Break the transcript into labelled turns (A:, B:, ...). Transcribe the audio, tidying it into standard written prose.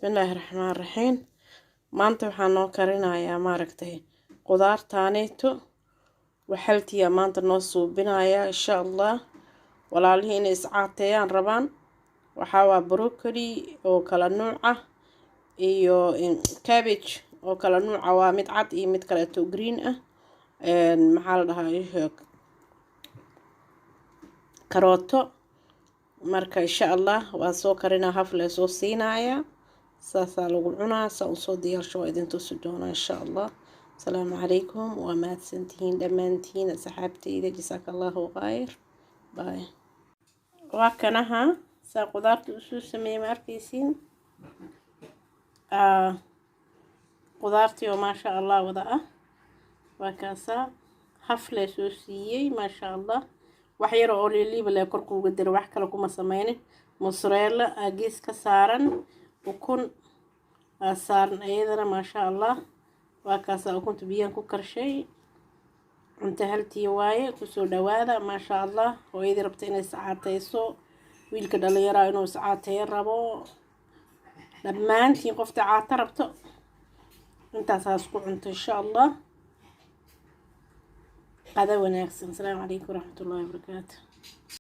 A: bismillaahi raxmaani raxiim. maanta waxaan noo karinayaa maaragtay qudaartaaneeto waxaltiya maanta noo suubinayaa insha Allah. walaalihii inay iscaateeyaan rabaan waxaa waa broccoli oo kala nuuc ah iyo cabbage oo kala nuuc ah, waa mid cad iyo mid kale oo green ah. maxaa la dhahaa karooto. marka insha Allah waa soo karinaa, haf la soo siinayaa, saasaa lagu cunaa. saa u soo diyaarsho waa idin tusi doonaa insha Allah. asalaamu calaykum, waa mahadsantihiin dhammaantiin asxaabtayda, jasaakallahu khayr. باي. وكنها ساقدرت أسوس سمي ماركيسين قدرتي وما شاء الله وضعه وكاسا حفلة سوسية ما شاء الله. وحيرة أولي لي بلا كركو قدر وحكا لكم سميني مصريلا أجيس كسارا وكن سارن أيضا ما شاء الله. وكاسا وكنت بيان كوكر شيء انتهلتي وايه كسو دوادا ما شاء الله. وإذا ربطينا ساعاتيسو ويلك دليرا إنو ساعاتي ربو لما انتي قفت عاتا ربطو انت ساسكو انت إن شاء الله. هذا وناكسن. السلام عليكم ورحمة الله وبركاته.